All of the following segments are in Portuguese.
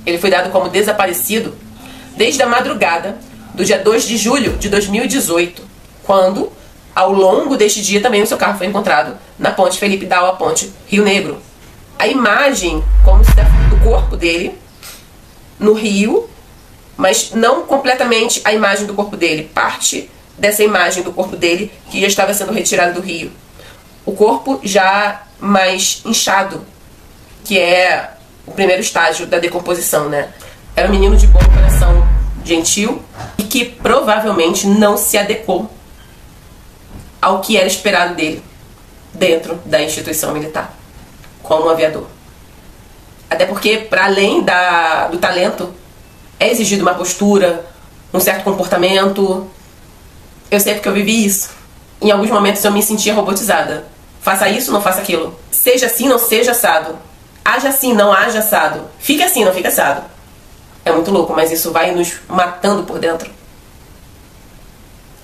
Ele foi dado como desaparecido desde a madrugada do dia 2 de julho de 2018, quando, ao longo deste dia, também o seu carro foi encontrado na ponte Felipe Dal, a ponte Rio Negro. A imagem, como se do corpo dele no rio, mas não completamente a imagem do corpo dele, parte dessa imagem do corpo dele que já estava sendo retirada do rio. O corpo já mais inchado, que é o primeiro estágio da decomposição, né? Era um menino de bom coração, gentil, e que provavelmente não se adequou ao que era esperado dele dentro da instituição militar, como aviador. Até porque, para além do talento, é exigido uma postura, um certo comportamento. Eu sei porque eu vivi isso. Em alguns momentos eu me sentia robotizada. Faça isso, não faça aquilo. Seja assim, não seja assado. Haja assim, não haja assado. Fique assim, não fique assado. É muito louco, mas isso vai nos matando por dentro.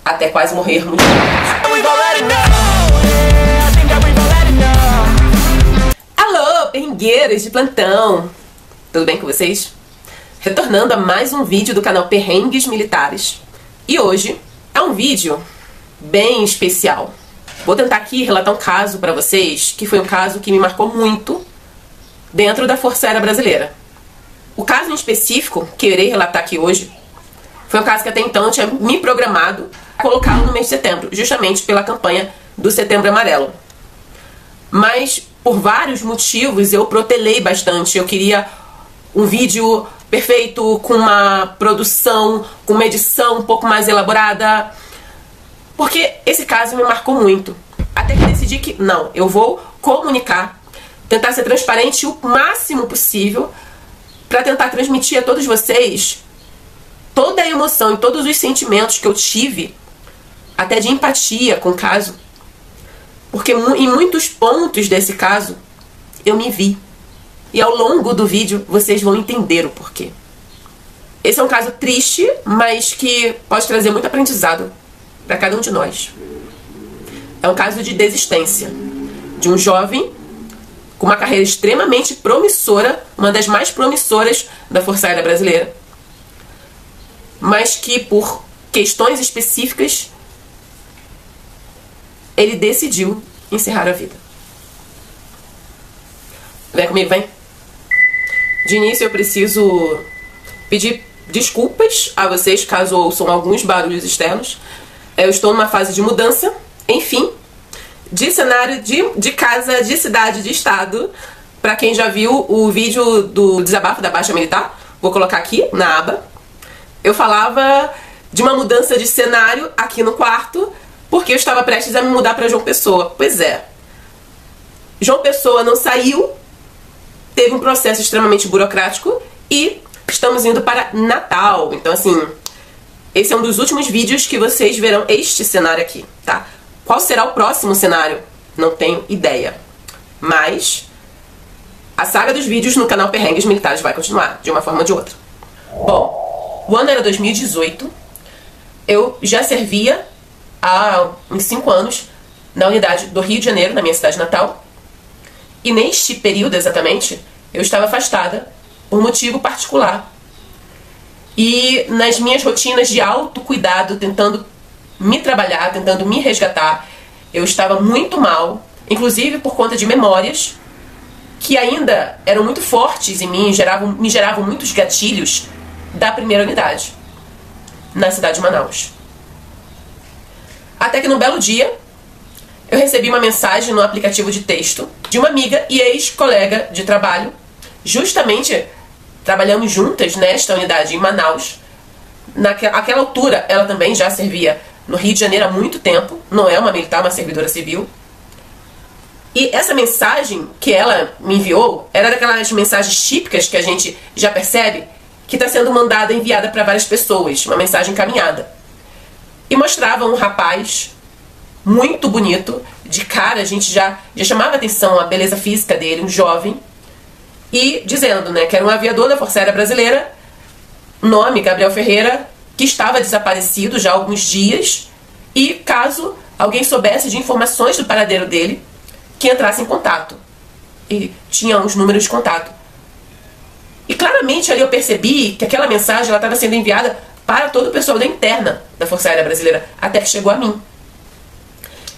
Até quase morrermos. Alô, perrengueiras de plantão. Tudo bem com vocês? Retornando a mais um vídeo do canal Perrengues Militares. E hoje é um vídeo bem especial. Vou tentar aqui relatar um caso pra vocês, que foi um caso que me marcou muito dentro da Força Aérea Brasileira. O caso em específico, que eu irei relatar aqui hoje, foi um caso que até então eu tinha me programado a colocá-lo no mês de setembro, justamente pela campanha do Setembro Amarelo. Mas, por vários motivos, eu protelei bastante. Eu queria um vídeo perfeito, com uma produção, com uma edição um pouco mais elaborada, porque esse caso me marcou muito. Até que decidi que, não, eu vou comunicar, tentar ser transparente o máximo possível, para tentar transmitir a todos vocês toda a emoção e todos os sentimentos que eu tive, até de empatia com o caso, porque em muitos pontos desse caso eu me vi. E ao longo do vídeo vocês vão entender o porquê. Esse é um caso triste, mas que pode trazer muito aprendizado para cada um de nós. É um caso de desistência de um jovem com uma carreira extremamente promissora, uma das mais promissoras da Força Aérea Brasileira, mas que por questões específicas ele decidiu encerrar a vida. Vem comigo, vem. De início eu preciso pedir desculpas a vocês caso ouçam alguns barulhos externos. Eu estou numa fase de mudança, enfim, de cenário, de casa, de cidade, de estado. Pra quem já viu o vídeo do desabafo da Baixa Militar, vou colocar aqui na aba. Eu falava de uma mudança de cenário aqui no quarto, porque eu estava prestes a me mudar para João Pessoa. Pois é, João Pessoa não saiu, teve um processo extremamente burocrático e estamos indo para Natal. Então, assim, esse é um dos últimos vídeos que vocês verão este cenário aqui, tá? Qual será o próximo cenário? Não tenho ideia. Mas a saga dos vídeos no canal Perrengues Militares vai continuar, de uma forma ou de outra. Bom, o ano era 2018. Eu já servia há uns 5 anos na unidade do Rio de Janeiro, na minha cidade natal. E neste período, exatamente, eu estava afastada por motivo particular. E nas minhas rotinas de autocuidado, tentando me trabalhar, tentando me resgatar, eu estava muito mal, inclusive por conta de memórias que ainda eram muito fortes em mim, me geravam muitos gatilhos da primeira unidade, na cidade de Manaus. Até que num belo dia, eu recebi uma mensagem no aplicativo de texto de uma amiga e ex-colega de trabalho. Justamente trabalhamos juntas nesta unidade em Manaus. Naquela altura, ela também já servia no Rio de Janeiro há muito tempo. Não é uma militar, uma servidora civil. E essa mensagem que ela me enviou era daquelas mensagens típicas que a gente já percebe que está sendo mandada, enviada para várias pessoas. Uma mensagem encaminhada. E mostrava um rapaz muito bonito, de cara, a gente já chamava atenção a beleza física dele, um jovem, e dizendo, né, que era um aviador da Força Aérea Brasileira, nome Gabriel Ferreira, que estava desaparecido já há alguns dias, e caso alguém soubesse de informações do paradeiro dele, que entrasse em contato. E tinha uns números de contato. E claramente ali eu percebi que aquela mensagem estava sendo enviada para todo o pessoal da interna da Força Aérea Brasileira, até que chegou a mim.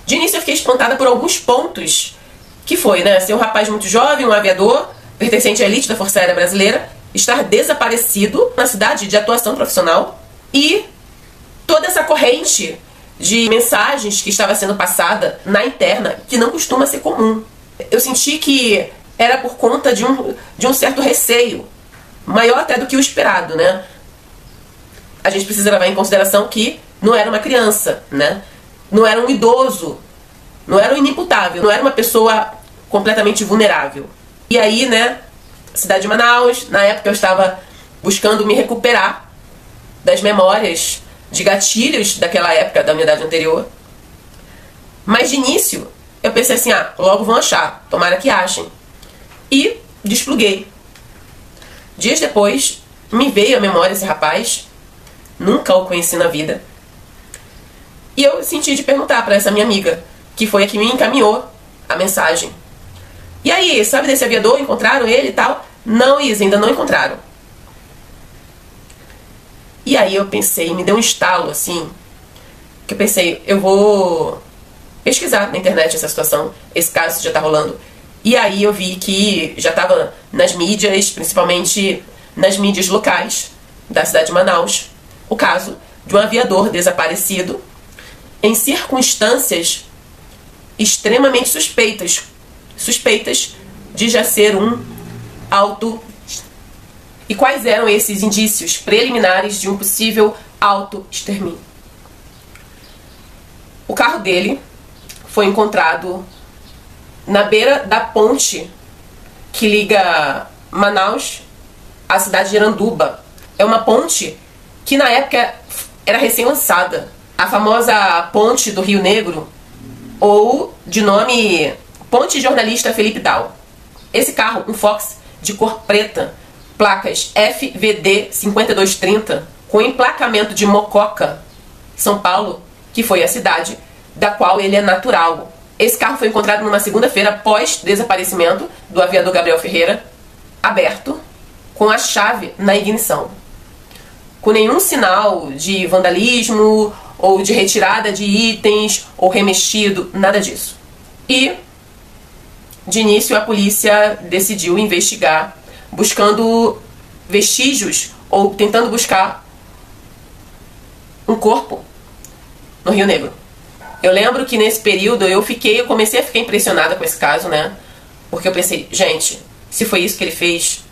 De início eu fiquei espantada por alguns pontos, que foi, né, ser um rapaz muito jovem, um aviador, pertencente à elite da Força Aérea Brasileira, estar desaparecido na cidade de atuação profissional, e toda essa corrente de mensagens que estava sendo passada na interna, que não costuma ser comum. Eu senti que era por conta de um certo receio, maior até do que o esperado, né? A gente precisa levar em consideração que não era uma criança, né? Não era um idoso, não era um inimputável, não era uma pessoa completamente vulnerável. E aí, né, cidade de Manaus, na época eu estava buscando me recuperar das memórias de gatilhos daquela época, da unidade anterior. Mas de início, eu pensei assim, logo vão achar, tomara que achem. E despluguei. Dias depois, me veio à memória esse rapaz, nunca o conheci na vida. E eu senti de perguntar para essa minha amiga, que foi a que me encaminhou a mensagem. E aí, sabe desse aviador? Encontraram ele e tal? Não, Isa, ainda não encontraram. E aí eu pensei, me deu um estalo assim, que eu pensei, eu vou pesquisar na internet essa situação, esse caso já tá rolando. E aí eu vi que já estava nas mídias, principalmente nas mídias locais da cidade de Manaus, o caso de um aviador desaparecido em circunstâncias extremamente suspeitas de já ser um auto. E quais eram esses indícios preliminares de um possível auto-extermínio? O carro dele foi encontrado na beira da ponte que liga Manaus à cidade de Iranduba. É uma ponte que na época era recém-lançada. A famosa ponte do Rio Negro, ou de nome Ponte Jornalista Felipe Dal. Esse carro, um Fox de cor preta, placas FVD 5230, com emplacamento de Mococa, São Paulo, que foi a cidade da qual ele é natural. Esse carro foi encontrado numa segunda-feira após desaparecimento do aviador Gabriel Ferreira, aberto, com a chave na ignição, com nenhum sinal de vandalismo ou de retirada de itens ou remexido, nada disso. E de início a polícia decidiu investigar, buscando vestígios ou tentando buscar um corpo no Rio Negro. Eu lembro que nesse período eu comecei a ficar impressionada com esse caso, né? Porque eu pensei, gente, se foi isso que ele fez,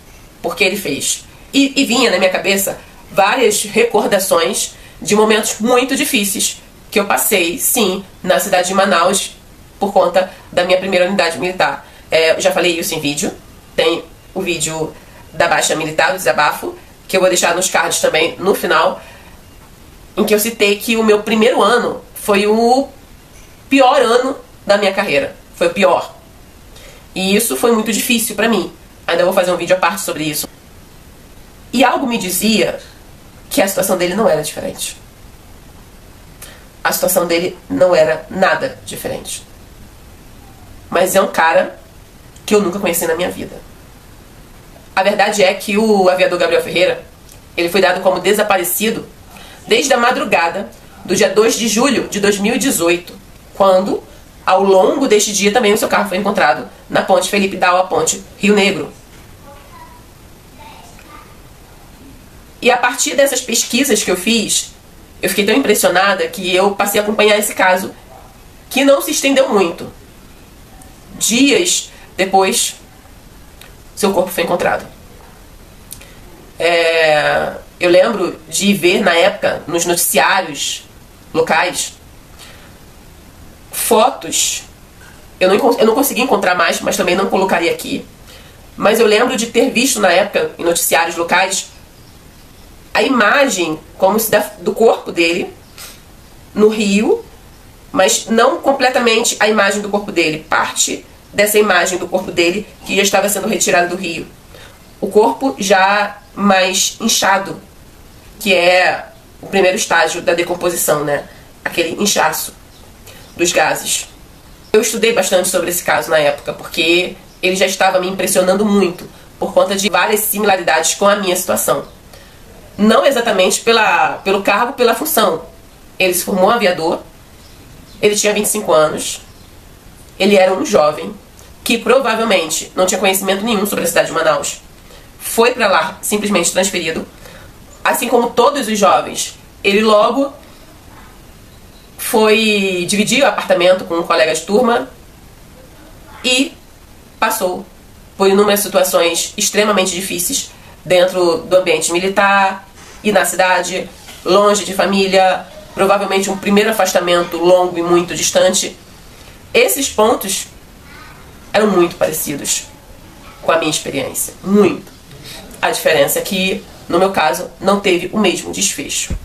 por que ele fez? E vinha na minha cabeça várias recordações de momentos muito difíceis que eu passei, sim, na cidade de Manaus, por conta da minha primeira unidade militar. Eu já falei isso em vídeo, tem o vídeo da baixa militar, do desabafo, que eu vou deixar nos cards também no final, em que eu citei que o meu primeiro ano foi o pior ano da minha carreira. Foi o pior. E isso foi muito difícil pra mim. Ainda vou fazer um vídeo à parte sobre isso. E algo me dizia que a situação dele não era diferente. A situação dele não era nada diferente. Mas é um cara que eu nunca conheci na minha vida. A verdade é que o aviador Gabriel Ferreira, ele foi dado como desaparecido desde a madrugada do dia 2 de julho de 2018, quando, ao longo deste dia, também o seu carro foi encontrado na ponte Felipe Dal, a ponte Rio Negro. E a partir dessas pesquisas que eu fiz, eu fiquei tão impressionada que eu passei a acompanhar esse caso, que não se estendeu muito. Dias depois, seu corpo foi encontrado. Eu lembro de ver na época, nos noticiários locais, fotos. Eu não consegui encontrar mais, mas também não colocaria aqui. Mas eu lembro de ter visto na época, em noticiários locais, a imagem como se do corpo dele no rio, mas não completamente a imagem do corpo dele, parte dessa imagem do corpo dele que já estava sendo retirada do rio. O corpo já mais inchado, que é o primeiro estágio da decomposição, né? Aquele inchaço dos gases. Eu estudei bastante sobre esse caso na época, porque ele já estava me impressionando muito por conta de várias similaridades com a minha situação. Não exatamente pelo cargo, pela função. Ele se formou aviador, ele tinha 25 anos, ele era um jovem que provavelmente não tinha conhecimento nenhum sobre a cidade de Manaus. Foi para lá simplesmente transferido. Assim como todos os jovens, ele logo foi dividir o apartamento com um colega de turma e passou por inúmeras situações extremamente difíceis dentro do ambiente militar e na cidade, longe de família, provavelmente um primeiro afastamento longo e muito distante. Esses pontos eram muito parecidos com a minha experiência, muito. A diferença é que, no meu caso, não teve o mesmo desfecho.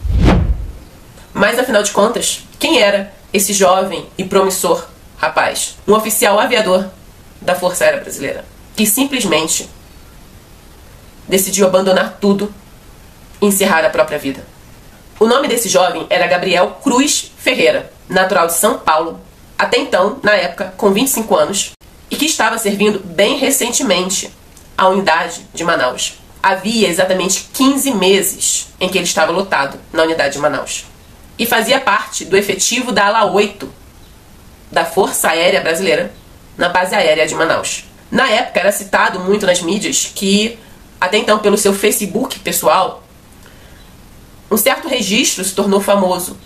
Mas, afinal de contas, quem era esse jovem e promissor rapaz? Um oficial aviador da Força Aérea Brasileira, que simplesmente decidiu abandonar tudo e encerrar a própria vida. O nome desse jovem era Gabriel Cruz Ferreira, natural de São Paulo, até então, na época, com 25 anos, e que estava servindo bem recentemente à unidade de Manaus. Havia exatamente 15 meses em que ele estava lotado na unidade de Manaus. E fazia parte do efetivo da ala 8 da Força Aérea Brasileira, na base aérea de Manaus. Na época era citado muito nas mídias que, até então pelo seu Facebook pessoal, um certo registro se tornou famoso,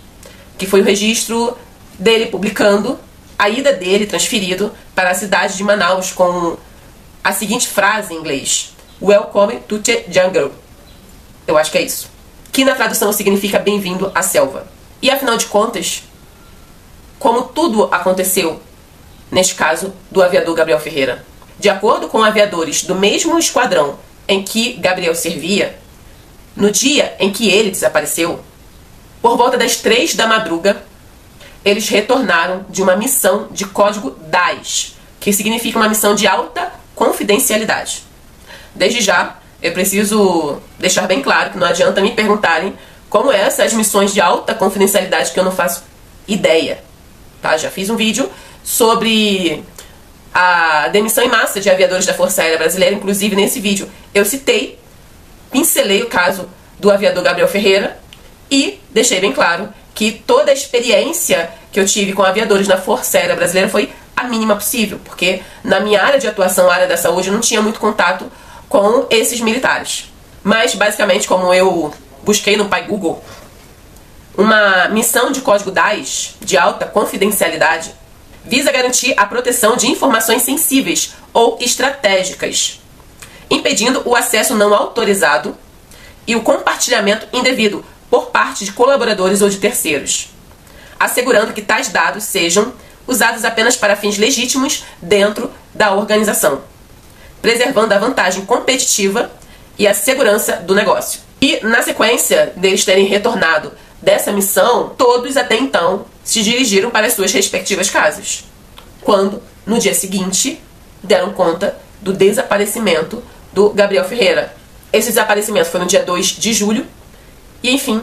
que foi o registro dele publicando a ida dele transferido para a cidade de Manaus com a seguinte frase em inglês: Welcome to the jungle. Eu acho que é isso. Que na tradução significa bem-vindo à selva. E afinal de contas, como tudo aconteceu, neste caso, do aviador Gabriel Ferreira. De acordo com aviadores do mesmo esquadrão em que Gabriel servia, no dia em que ele desapareceu, por volta das 3 da madruga, eles retornaram de uma missão de código DAS, que significa uma missão de alta confidencialidade. Desde já, eu preciso deixar bem claro que não adianta me perguntarem como essas missões de alta confidencialidade que eu não faço ideia. Tá? Já fiz um vídeo sobre a demissão em massa de aviadores da Força Aérea Brasileira. Inclusive, nesse vídeo, eu pincelei o caso do aviador Gabriel Ferreira e deixei bem claro que toda a experiência que eu tive com aviadores na Força Aérea Brasileira foi a mínima possível, porque na minha área de atuação, a área da saúde, eu não tinha muito contato com esses militares. Mas, basicamente, como eu busquei no pai Google, uma missão de código DAS, de alta confidencialidade, visa garantir a proteção de informações sensíveis ou estratégicas, impedindo o acesso não autorizado e o compartilhamento indevido por parte de colaboradores ou de terceiros, assegurando que tais dados sejam usados apenas para fins legítimos dentro da organização, preservando a vantagem competitiva e a segurança do negócio. E, na sequência deles terem retornado dessa missão, todos até então se dirigiram para as suas respectivas casas, quando, no dia seguinte, deram conta do desaparecimento do Gabriel Ferreira. Esse desaparecimento foi no dia 2 de julho e, enfim,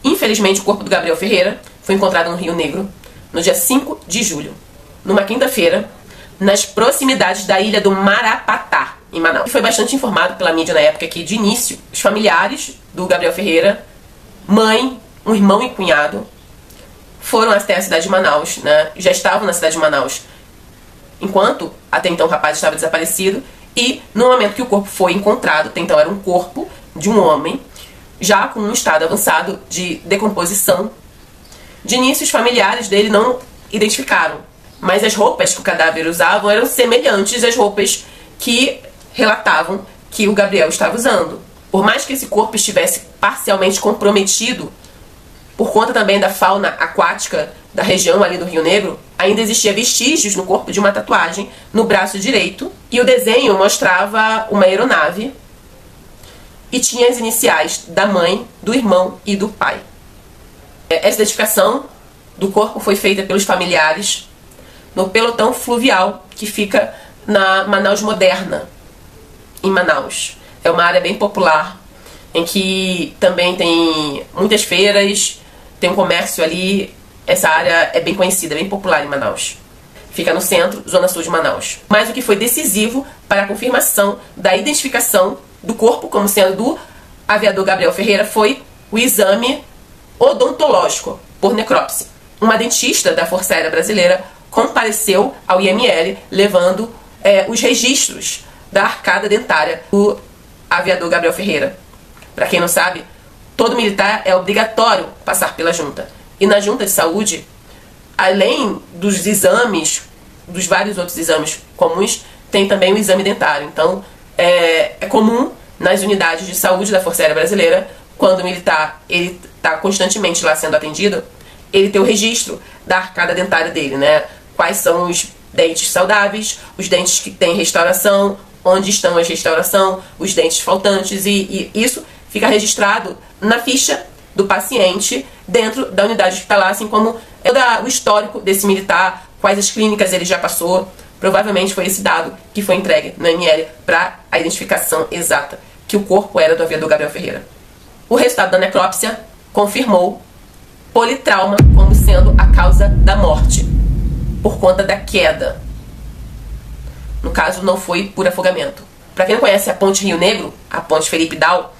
infelizmente o corpo do Gabriel Ferreira foi encontrado no Rio Negro no dia 5 de julho, numa quinta-feira, nas proximidades da ilha do Marapatá, em Manaus. Foi bastante informado pela mídia na época que, de início, os familiares do Gabriel Ferreira, mãe, um irmão e cunhado, foram até a cidade de Manaus, né? Já estavam na cidade de Manaus, enquanto até então o rapaz estava desaparecido, e no momento que o corpo foi encontrado, até então era um corpo de um homem, já com um estado avançado de decomposição. De início, os familiares dele não identificaram, mas as roupas que o cadáver usava eram semelhantes às roupas que relatavam que o Gabriel estava usando. Por mais que esse corpo estivesse parcialmente comprometido, por conta também da fauna aquática da região ali do Rio Negro, ainda existia vestígios no corpo de uma tatuagem no braço direito, e o desenho mostrava uma aeronave e tinha as iniciais da mãe, do irmão e do pai. Essa identificação do corpo foi feita pelos familiares no pelotão fluvial que fica na Manaus Moderna, em Manaus. É uma área bem popular, em que também tem muitas feiras, tem um comércio ali. Essa área é bem conhecida, bem popular em Manaus. fica no centro, zona sul de Manaus. Mas o que foi decisivo para a confirmação da identificação do corpo como sendo do aviador Gabriel Ferreira foi o exame odontológico por necrópsia. Uma dentista da Força Aérea Brasileira compareceu ao IML levando os registros da arcada dentária do aviador Gabriel Ferreira. Para quem não sabe, todo militar é obrigatório passar pela junta. E na junta de saúde, além dos exames, dos vários outros exames comuns, tem também o exame dentário. Então, é comum nas unidades de saúde da Força Aérea Brasileira, quando o militar está constantemente lá sendo atendido, ele ter o registro da arcada dentária dele, né? Quais são os dentes saudáveis, os dentes que têm restauração, onde estão as restauração, os dentes faltantes, e isso fica registrado na ficha do paciente dentro da unidade hospitalar, assim como o histórico desse militar, quais as clínicas ele já passou. Provavelmente foi esse dado que foi entregue no ML para a identificação exata que o corpo era do aviador Gabriel Ferreira. O resultado da necrópsia confirmou politrauma como sendo a causa da morte, por conta da queda. No caso, não foi por afogamento. Para quem não conhece a Ponte Rio Negro, a Ponte Felipe Dal,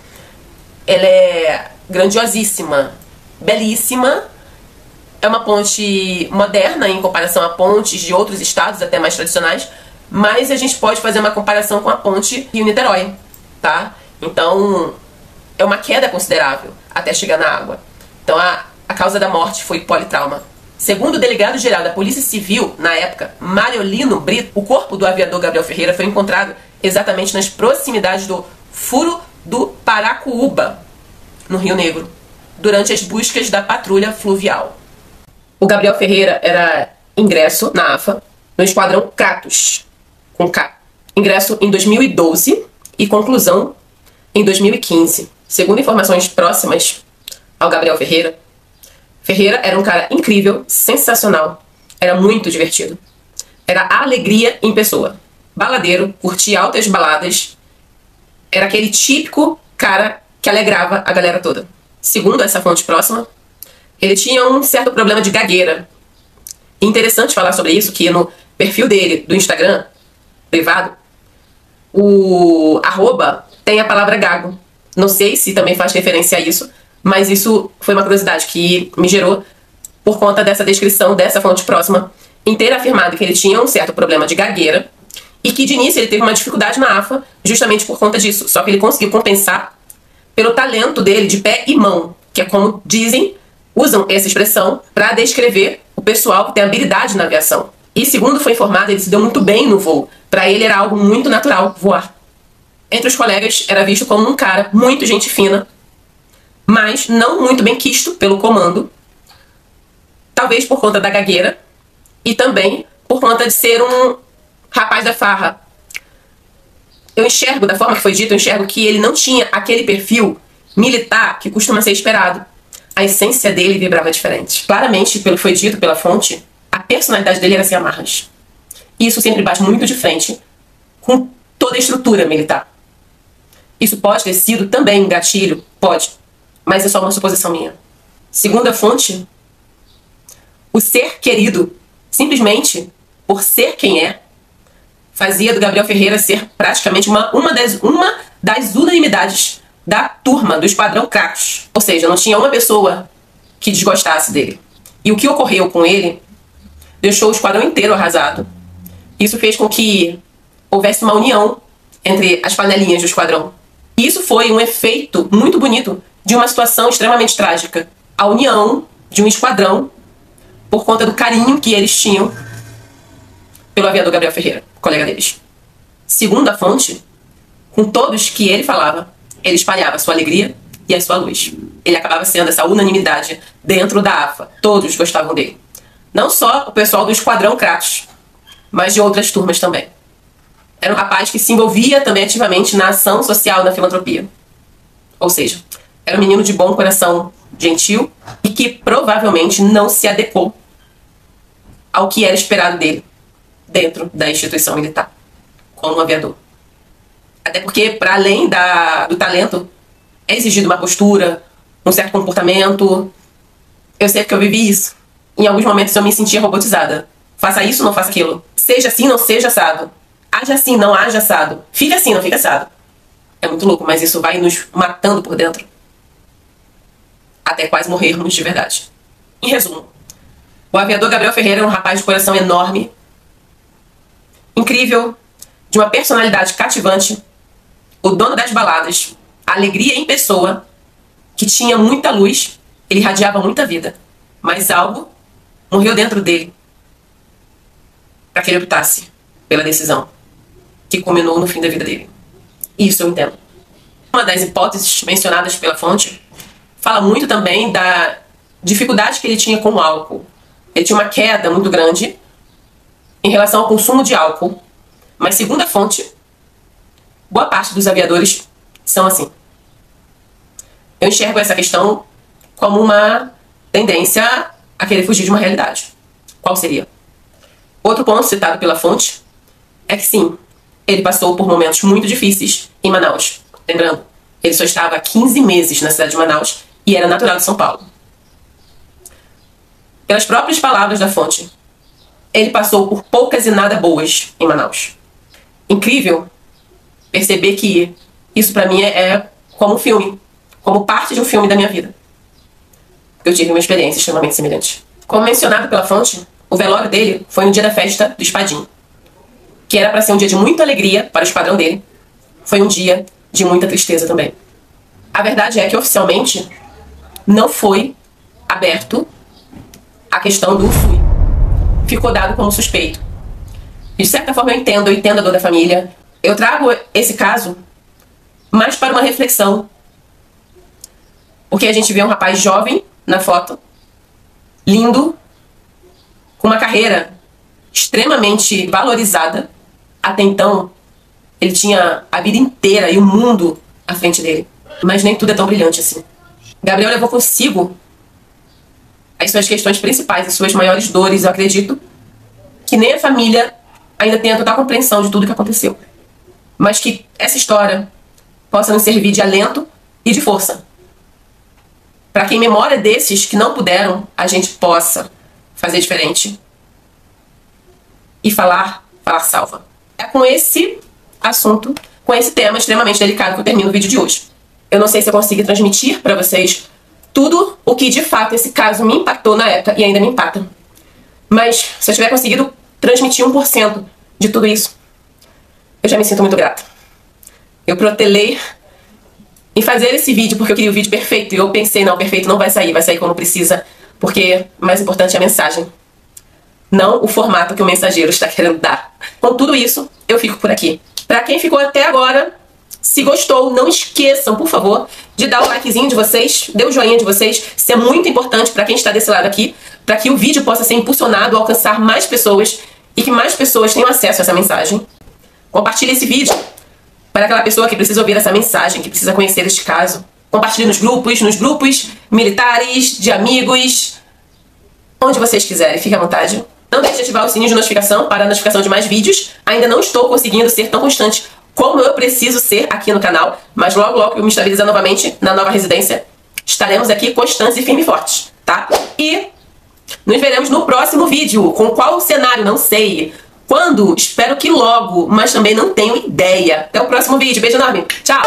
ela é grandiosíssima, belíssima. É uma ponte moderna em comparação a pontes de outros estados, até mais tradicionais, mas a gente pode fazer uma comparação com a ponte Rio-Niterói, tá? Então, é uma queda considerável até chegar na água. Então, a causa da morte foi politrauma. Segundo o delegado-geral da Polícia Civil, na época, Mariolino Brito, o corpo do aviador Gabriel Ferreira foi encontrado exatamente nas proximidades do Furo do Paracuúba, no Rio Negro, durante as buscas da patrulha fluvial. O Gabriel Ferreira era ingresso na AFA no Esquadrão Kratos, com K. Ingresso em 2012 e conclusão em 2015. Segundo informações próximas ao Gabriel Ferreira, Ferreira era um cara incrível, sensacional, era muito divertido. Era a alegria em pessoa. Baladeiro, curtia altas baladas, era aquele típico cara que alegrava a galera toda. Segundo essa fonte próxima, ele tinha um certo problema de gagueira. E interessante falar sobre isso, que no perfil dele, do Instagram, privado, o arroba tem a palavra gago. Não sei se também faz referência a isso, mas isso foi uma curiosidade que me gerou por conta dessa descrição dessa fonte próxima, em ter afirmado que ele tinha um certo problema de gagueira e que de início ele teve uma dificuldade na AFA justamente por conta disso. Só que ele conseguiu compensar pelo talento dele de pé e mão, que é como dizem, usam essa expressão para descrever o pessoal que tem habilidade na aviação. E segundo foi informado, ele se deu muito bem no voo. Para ele era algo muito natural voar. Entre os colegas era visto como um cara muito gente fina, mas não muito bem quisto pelo comando, talvez por conta da gagueira e também por conta de ser um rapaz da farra. Eu enxergo, da forma que foi dito, eu enxergo que ele não tinha aquele perfil militar que costuma ser esperado. A essência dele vibrava diferente. Claramente, pelo que foi dito pela fonte, a personalidade dele era sem amarras. Isso sempre bate muito de frente com toda a estrutura militar. Isso pode ter sido também um gatilho? Pode. Mas é só uma suposição minha. Segundo a fonte, o ser querido, simplesmente por ser quem é, fazia do Gabriel Ferreira ser praticamente uma das unanimidades da turma, do Esquadrão Kratos. Ou seja, não tinha uma pessoa que desgostasse dele. E o que ocorreu com ele deixou o esquadrão inteiro arrasado. Isso fez com que houvesse uma união entre as panelinhas do esquadrão. E isso foi um efeito muito bonito de uma situação extremamente trágica. A união de um esquadrão por conta do carinho que eles tinham pelo aviador Gabriel Ferreira, colega deles. Segundo a fonte, com todos que ele falava, ele espalhava a sua alegria e a sua luz. Ele acabava sendo essa unanimidade dentro da AFA. Todos gostavam dele. Não só o pessoal do Esquadrão Kratos, mas de outras turmas também. Era um rapaz que se envolvia também ativamente na ação social, na filantropia. Ou seja, era um menino de bom coração, gentil, e que provavelmente não se adequou ao que era esperado dele dentro da instituição militar, como um aviador. Até porque, para além do talento, é exigido uma postura, um certo comportamento. Eu sei porque eu vivi isso. Em alguns momentos eu me sentia robotizada. Faça isso, não faça aquilo. Seja assim, não seja assado. Haja assim, não haja assado. Fique assim, não fique assado. É muito louco, mas isso vai nos matando por dentro. Até quase morrermos de verdade. Em resumo, o aviador Gabriel Ferreira era um rapaz de coração enorme, incrível, de uma personalidade cativante, o dono das baladas, a alegria em pessoa, que tinha muita luz, ele irradiava muita vida. Mas algo morreu dentro dele para que ele optasse pela decisão que culminou no fim da vida dele. Isso eu entendo. Uma das hipóteses mencionadas pela fonte fala muito também da dificuldade que ele tinha com o álcool. Ele tinha uma queda muito grande em relação ao consumo de álcool. Mas segundo a fonte, boa parte dos aviadores são assim. Eu enxergo essa questão como uma tendência a querer fugir de uma realidade. Qual seria? Outro ponto citado pela fonte é que sim, ele passou por momentos muito difíceis em Manaus. Lembrando, ele só estava há 15 meses na cidade de Manaus e era natural de São Paulo. Pelas próprias palavras da fonte, ele passou por poucas e nada boas em Manaus. Incrível perceber que isso pra mim é como um filme, como parte de um filme da minha vida. Eu tive uma experiência extremamente semelhante. Como mencionado pela fonte, o velório dele foi no dia da festa do Espadim, que era para ser um dia de muita alegria para o esquadrão dele. Foi um dia de muita tristeza também. A verdade é que oficialmente não foi aberto a questão do fui. Ficou dado como suspeito. De certa forma eu entendo a dor da família. Eu trago esse caso mais para uma reflexão. Porque a gente vê um rapaz jovem na foto, lindo, com uma carreira extremamente valorizada. Até então, ele tinha a vida inteira e o mundo à frente dele. Mas nem tudo é tão brilhante assim. Gabriel levou consigo as suas questões principais, as suas maiores dores, eu acredito, que nem a família ainda tem a total compreensão de tudo que aconteceu. Mas que essa história possa nos servir de alento e de força. Para que em memória desses que não puderam, a gente possa fazer diferente. E falar salva. É com esse assunto, com esse tema extremamente delicado que eu termino o vídeo de hoje. Eu não sei se eu consegui transmitir para vocês tudo o que de fato esse caso me impactou na época e ainda me impacta. Mas se eu tiver conseguido transmitir 1% de tudo isso, eu já me sinto muito grata. Eu protelei em fazer esse vídeo porque eu queria o vídeo perfeito e eu pensei, não, perfeito não vai sair como precisa, porque o mais importante é a mensagem, não o formato que o mensageiro está querendo dar. Com tudo isso, eu fico por aqui. Pra quem ficou até agora, se gostou, não esqueçam, por favor, de dar o likezinho de vocês, dê o joinha de vocês. Isso é muito importante pra quem está desse lado aqui, pra que o vídeo possa ser impulsionado, alcançar mais pessoas e que mais pessoas tenham acesso a essa mensagem. Compartilhe esse vídeo para aquela pessoa que precisa ouvir essa mensagem, que precisa conhecer este caso. Compartilhe nos grupos militares, de amigos, onde vocês quiserem, fique à vontade. Não deixe de ativar o sininho de notificação para a notificação de mais vídeos. Ainda não estou conseguindo ser tão constante como eu preciso ser aqui no canal, mas logo logo que eu me estabilizar novamente na nova residência, estaremos aqui constantes e firmes e fortes, tá? E nos veremos no próximo vídeo. Com qual cenário? Não sei. Quando? Espero que logo, mas também não tenho ideia. Até o próximo vídeo. Beijo enorme. Tchau!